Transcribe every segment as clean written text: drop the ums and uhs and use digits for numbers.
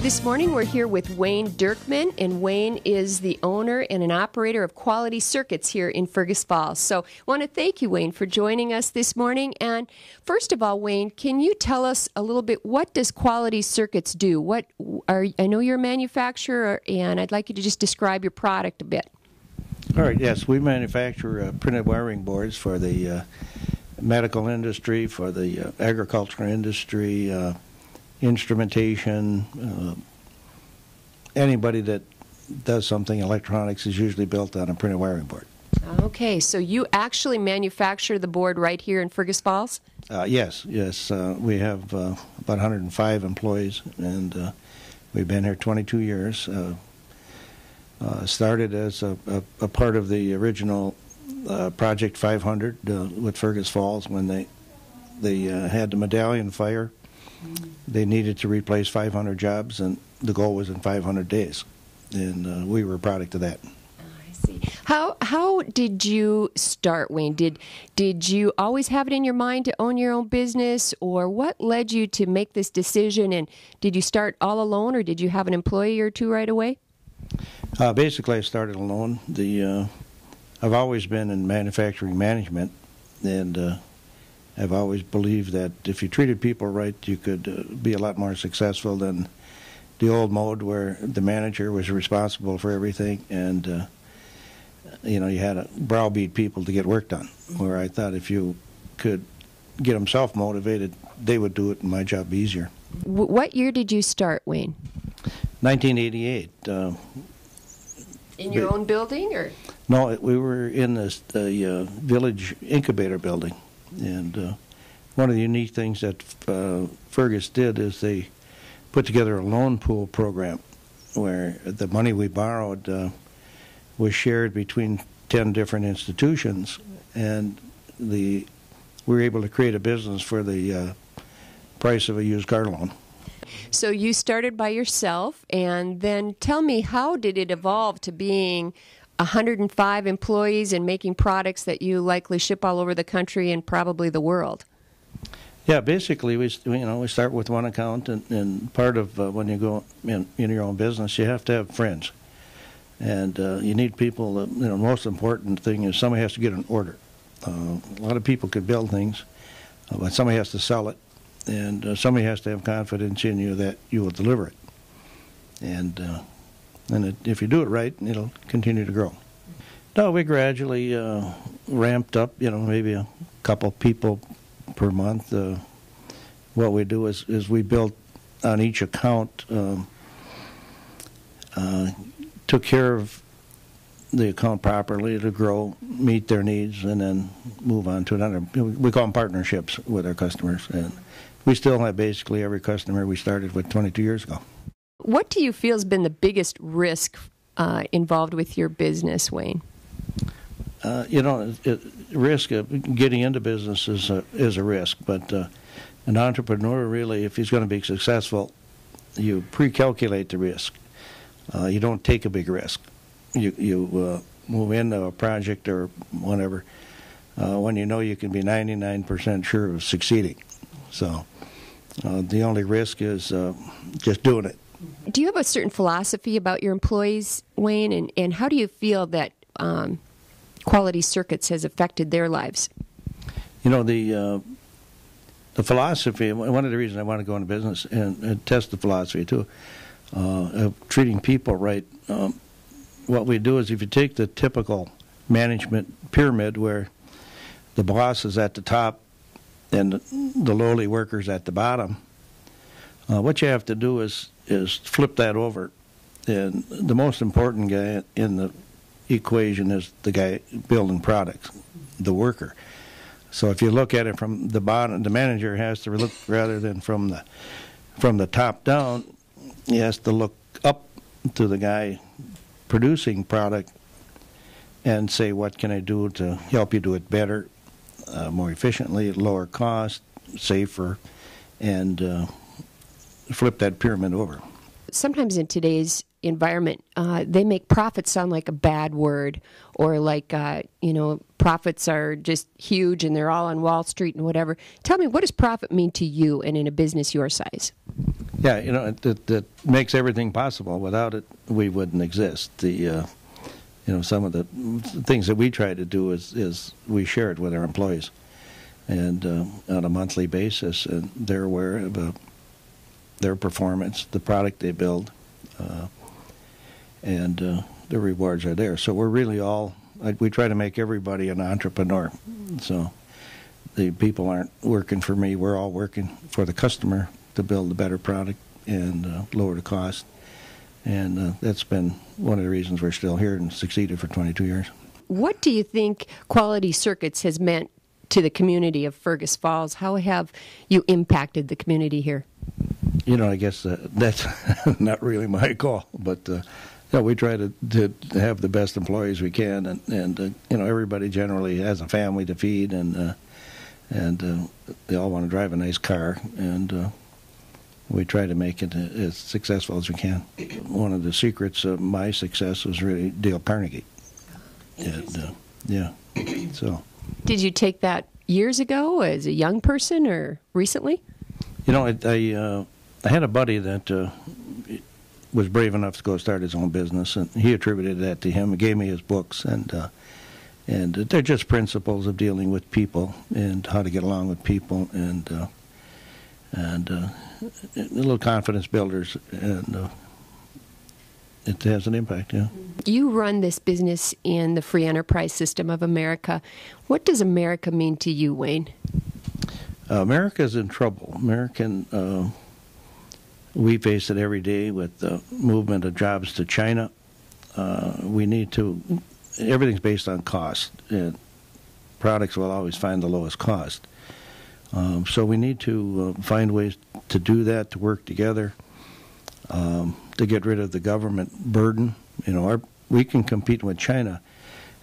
This morning we're here with Wayne Dirkman, and Wayne is the owner and an operator of Quality Circuits here in Fergus Falls. So I want to thank you, Wayne, for joining us this morning. And first of all, Wayne, can you tell us a little bit, what does Quality Circuits do? I know you're a manufacturer, and I'd like you to just describe your product a bit. All right, yes, we manufacture printed wiring boards for the medical industry, for the agricultural industry, instrumentation. Anybody that does something electronics is usually built on a printed wiring board. Okay, so you actually manufacture the board right here in Fergus Falls? Yes. We have about 105 employees, and we've been here 22 years. Started as a part of the original Project 500 with Fergus Falls when they had the medallion fire. They needed to replace 500 jobs, and the goal was in 500 days, and we were a product of that. I see. How did you start, Wayne? Did you always have it in your mind to own your own business, or what led you to make this decision? And did you start all alone, or did you have an employee or two right away? Basically, I started alone. I've always been in manufacturing management, and I've always believed that if you treated people right, you could be a lot more successful than the old mode where the manager was responsible for everything, and you had to browbeat people to get work done. Where I thought if you could get them self-motivated, they would do it, and my job be easier. What year did you start, Wayne? 1988. In your own building, or? No, we were in the village incubator building. And one of the unique things that Fergus did is they put together a loan pool program where the money we borrowed was shared between 10 different institutions, and we were able to create a business for the price of a used car loan. So you started by yourself, and then tell me, how did it evolve to being 105 employees and making products that you likely ship all over the country and probably the world? Yeah, basically we start with one account, and part of when you go in your own business, you have to have friends, and you need people. The most important thing is somebody has to get an order. A lot of people could build things, but somebody has to sell it, and somebody has to have confidence in you that you will deliver it. And if you do it right, it'll continue to grow. No, we gradually ramped up, maybe a couple people per month. What we do is we built on each account, took care of the account properly to grow, meet their needs, and then move on to another. We call them partnerships with our customers. And we still have basically every customer we started with 22 years ago. What do you feel has been the biggest risk involved with your business, Wayne? Risk of getting into business is a risk, but an entrepreneur really, if he's going to be successful, you pre-calculate the risk. You don't take a big risk. You move into a project or whatever when you know you can be 99% sure of succeeding. So the only risk is just doing it. Do you have a certain philosophy about your employees, Wayne, and how do you feel that Quality Circuits has affected their lives? The philosophy, one of the reasons I want to go into business and test the philosophy too, of treating people right. What we do is, if you take the typical management pyramid where the boss is at the top and the lowly workers at the bottom, what you have to do is flip that over, and the most important guy in the equation is the guy building products, the worker. So if you look at it from the bottom, the manager has to look, rather than from the top down, he has to look up to the guy producing product and say, what can I do to help you do it better, more efficiently, lower cost, safer, and flip that pyramid over. Sometimes in today's environment, they make profit sound like a bad word, or like, profits are just huge and they're all on Wall Street and whatever. Tell me, what does profit mean to you and in a business your size? Yeah, that makes everything possible. Without it, we wouldn't exist. Some of the things that we try to do is we share it with our employees, and on a monthly basis, and they're aware of their performance, the product they build, and the rewards are there. So we're really we try to make everybody an entrepreneur. So the people aren't working for me. We're all working for the customer to build a better product and lower the cost. And that's been one of the reasons we're still here and succeeded for 22 years. What do you think Quality Circuits has meant to the community of Fergus Falls? How have you impacted the community here? I guess that's not really my call, but we try to have the best employees we can, and everybody generally has a family to feed, and they all want to drive a nice car, and we try to make it as successful as we can. One of the secrets of my success was really Dale Carnegie. And, so. Did you take that years ago as a young person or recently? I had a buddy that was brave enough to go start his own business, and he attributed that to him. He gave me his books, and they're just principles of dealing with people and how to get along with people, and little confidence builders, and it has an impact, yeah. You run this business in the free enterprise system of America. What does America mean to you, Wayne? America's in trouble. We face it every day with the movement of jobs to China. Everything's based on cost, and products will always find the lowest cost. So we need to find ways to do that, to work together, to get rid of the government burden. We can compete with China,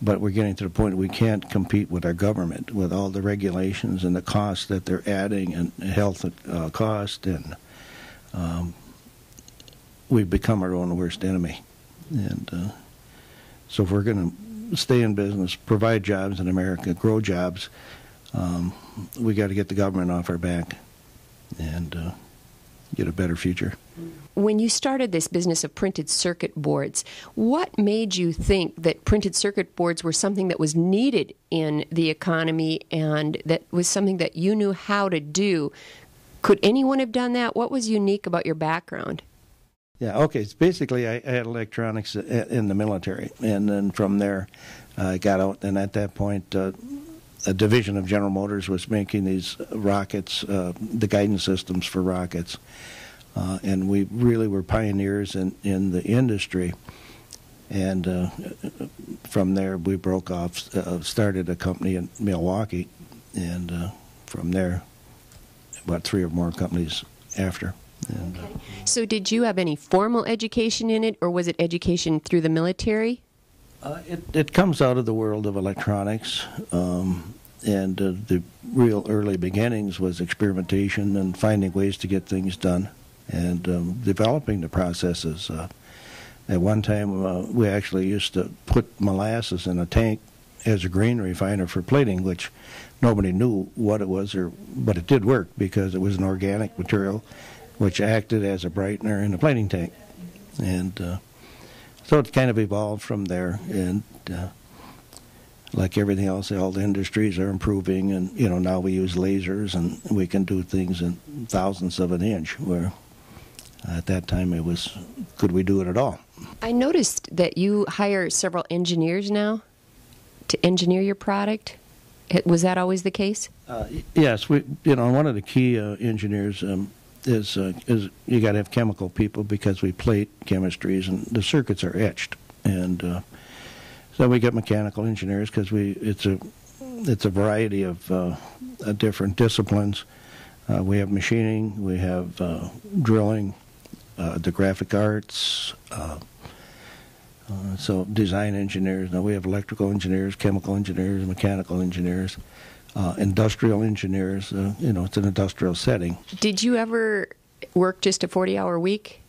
but we're getting to the point we can't compete with our government, with all the regulations and the costs that they're adding, and health cost, and we've become our own worst enemy. And so if we're going to stay in business, provide jobs in America, grow jobs, we got to get the government off our back and get a better future. When you started this business of printed circuit boards, what made you think that printed circuit boards were something that was needed in the economy and that was something that you knew how to do? Could anyone have done that? What was unique about your background? Yeah, okay. So basically, I had electronics in the military, and then from there, I got out, and at that point, a division of General Motors was making these rockets, the guidance systems for rockets, and we really were pioneers in the industry. And from there, we broke off, started a company in Milwaukee, and from there, about 3 or more companies after. And, okay. So did you have any formal education in it, or was it education through the military? It comes out of the world of electronics, and the real early beginnings was experimentation and finding ways to get things done, and developing the processes. At one time, we actually used to put molasses in a tank as a grain refiner for plating, which nobody knew what it was, but it did work because it was an organic material which acted as a brightener in a plating tank. And so it kind of evolved from there. And like everything else, all the industries are improving, and now we use lasers, and we can do things in thousandths of an inch, where at that time it was, could we do it at all? I noticed that you hire several engineers now to engineer your product. Was that always the case? Yes. One of the key engineers is you got to have chemical people, because we plate chemistries and the circuits are etched, and so we get mechanical engineers because it's a variety of different disciplines. We have machining, we have drilling, the graphic arts. So design engineers. Now we have electrical engineers, chemical engineers, mechanical engineers, industrial engineers. It's an industrial setting. Did you ever work just a 40-hour week?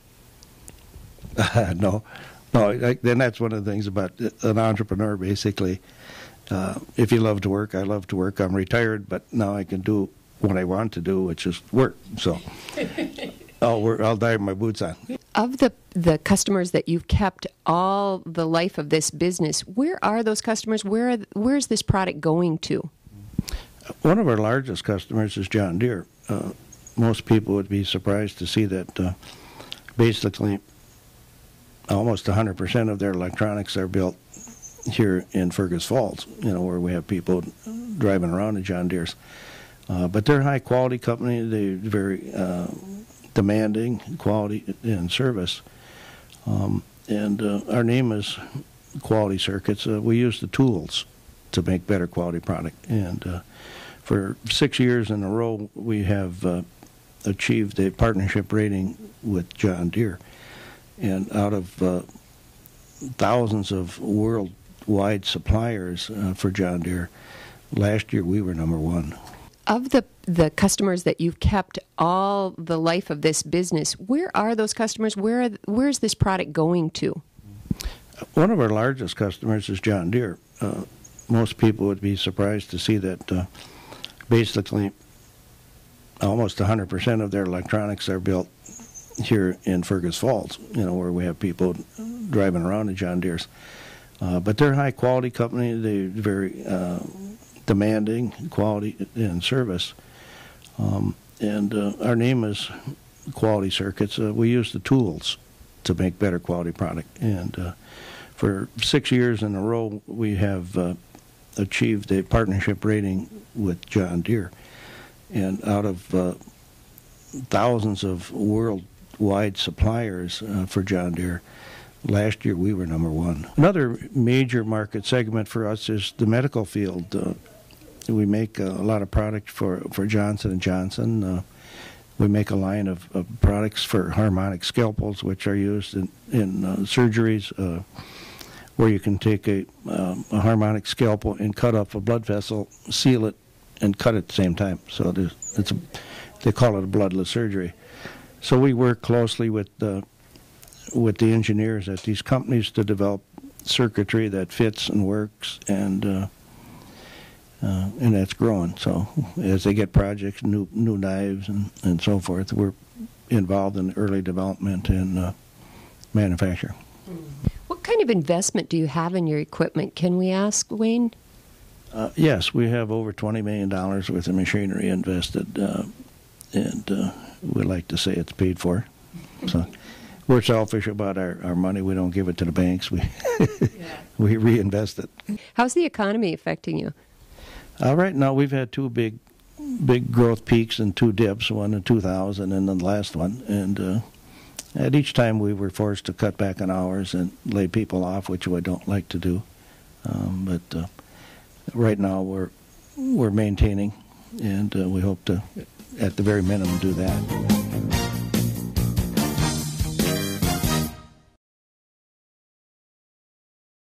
No. Then that's one of the things about an entrepreneur, basically. If you love to work, I love to work. I'm retired, but now I can do what I want to do, which is work. So I'll die with my boots on. Of the customers that you've kept all the life of this business, where are those customers? Where's this product going to? One of our largest customers is John Deere. Most people would be surprised to see that basically almost 100% of their electronics are built here in Fergus Falls, where we have people driving around in John Deere's. But they're a high-quality company. They're very demanding quality and service. And our name is Quality Circuits. We use the tools to make better quality product. And for 6 years in a row, we have achieved a partnership rating with John Deere. And out of thousands of worldwide suppliers for John Deere, last year we were number one. Of the customers that you've kept all the life of this business, where are those customers? Where's this product going to? One of our largest customers is John Deere. Most people would be surprised to see that basically almost 100% of their electronics are built here in Fergus Falls, where we have people driving around in John Deere's. But they're a high-quality company. They're very demanding quality and service. And our name is Quality Circuits. We use the tools to make better quality product. And for 6 years in a row, we have achieved a partnership rating with John Deere. And out of thousands of worldwide suppliers for John Deere, last year we were number one. Another major market segment for us is the medical field. We make a lot of product for Johnson & Johnson. We make a line of products for harmonic scalpels, which are used in surgeries, where you can take a harmonic scalpel and cut off a blood vessel, seal it, and cut at the same time. So they call it a bloodless surgery. So we work closely with the engineers at these companies to develop circuitry that fits and works, and that's growing. So as they get projects, new knives and so forth, we're involved in early development and manufacture. What kind of investment do you have in your equipment, can we ask, Wayne? Yes, we have over $20 million worth of machinery invested, and we like to say it's paid for. So we're selfish about our money. We don't give it to the banks. We reinvest it. How's the economy affecting you? Right now, we've had two big growth peaks and two dips, one in 2000 and then the last one. And at each time, we were forced to cut back on hours and lay people off, which I don't like to do. But right now, we're maintaining, and we hope to, at the very minimum, do that.